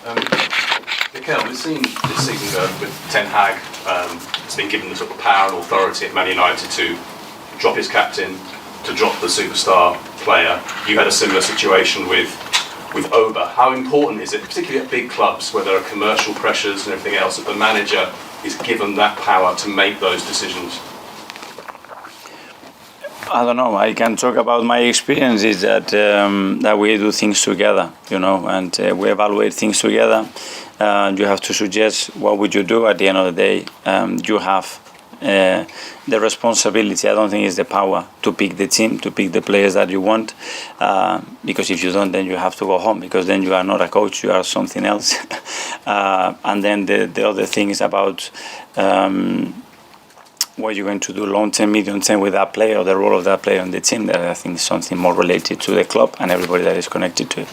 Mikel, we've seen this season go with Ten Hag. It's been given the sort of power and authority at Man United to drop his captain, to drop the superstar player. You had a similar situation with Oba. How important is it, particularly at big clubs where there are commercial pressures and everything else, that the manager is given that power to make those decisions? I don't know. I can talk about my experience is that we do things together, and we evaluate things together. You have to suggest what would you do. At the end of the day, you have the responsibility. I don't think it's the power to pick the team, to pick the players that you want, because if you don't, then you have to go home, because then you are not a coach, you are something else. And then the other thing is about what you're going to do long-term, medium-term with that player, or the role of that player on the team. That I think is something more related to the club and everybody that is connected to it.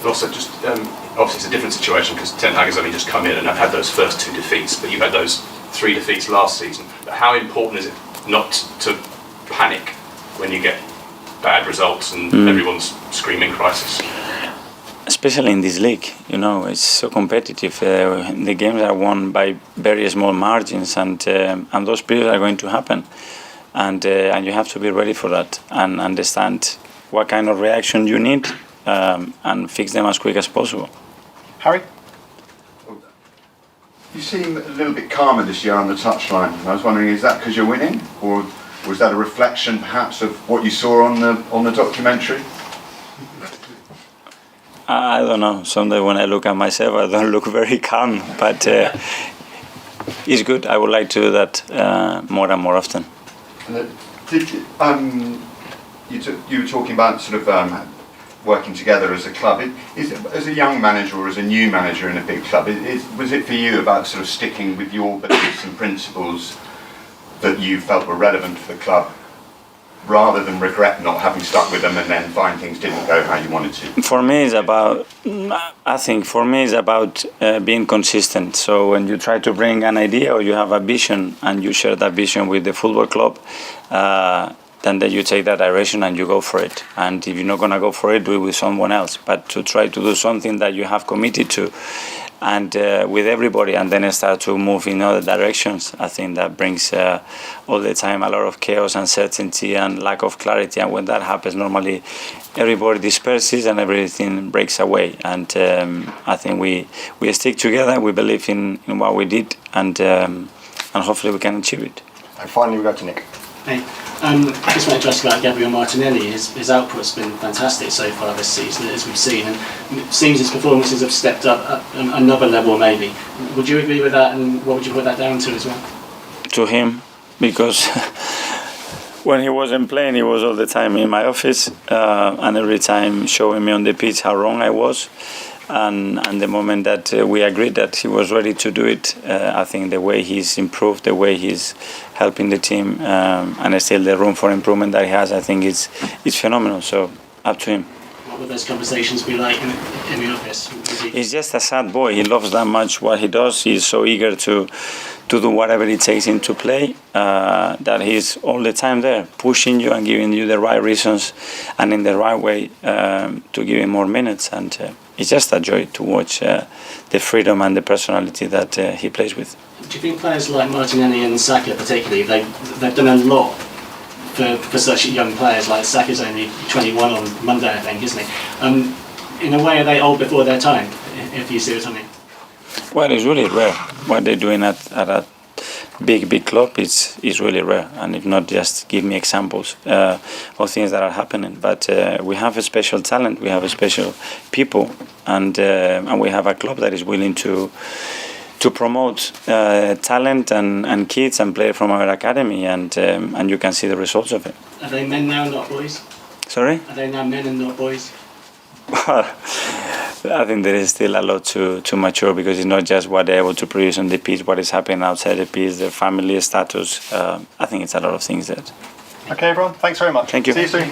But also, just obviously it's a different situation because Ten Hag has only just come in and had those first 2 defeats, but you had those 3 defeats last season. But how important is it not to panic when you get bad results and everyone's screaming crisis? Especially in this league, it's so competitive. The games are won by very small margins, and those periods are going to happen, and you have to be ready for that and understand what kind of reaction you need, and fix them as quick as possible. Harry? You seem a little bit calmer this year on the touchline. I was wondering, is that because you're winning, or was that a reflection perhaps of what you saw on the documentary? I don't know. Someday when I look at myself, I don't look very calm, but it's good. I would like to do that more and more often. You were talking about sort of working together as a club. As a young manager or as a new manager in a big club, was it for you about sort of sticking with your beliefs and principles that you felt were relevant for the club, rather than regret not having stuck with them and then find things didn't go how you wanted to? For me, it's about being consistent. So when you try to bring an idea or you have a vision and you share that vision with the football club, then you take that direction and you go for it. And if you're not going to go for it, do it with someone else. But to try to do something that you have committed to, and with everybody, and then start to move in other directions, I think that brings all the time a lot of chaos, uncertainty, and lack of clarity. And when that happens, normally everybody disperses and everything breaks away. And I think we stick together. We believe in what we did, and hopefully we can achieve it. And finally, we go to Nick. Hey, I just want to ask about Gabriel Martinelli. His output's been fantastic so far this season, as we've seen, and it seems his performances have stepped up another level maybe. Would you agree with that, and what would you put that down to as well? To him, because when he wasn't playing, he was all the time in my office, and every time showing me on the pitch how wrong I was. And the moment that we agreed that he was ready to do it, I think the way he's improved, the way he's helping the team, and still the room for improvement that he has, I think it's phenomenal. So up to him. What would those conversations be like in the office? He's just a sad boy. He loves that much what he does. He's so eager to do whatever it takes him to play, that he's all the time there, pushing you and giving you the right reasons and in the right way to give him more minutes. And it's just a joy to watch the freedom and the personality that he plays with. Do you think players like Martinelli and Saka particularly, they've done a lot for such young players? Like Saka's only 21 on Monday, I think, isn't he? In a way, are they old before their time, if you see what I mean? Well, it's really rare. What they're doing at a big club is really rare. And if not, just give me examples of things that are happening. But we have a special talent, we have a special people, and we have a club that is willing to promote talent and kids and players from our academy, and you can see the results of it. Are they men now, not boys? Sorry? Are they now men and not boys? Well, I think there is still a lot to mature, because it's not just what they're able to produce on the pitch, what is happening outside the pitch, their family status. I think it's a lot of things that. Okay, everyone. Thanks very much. Thank you. See you soon.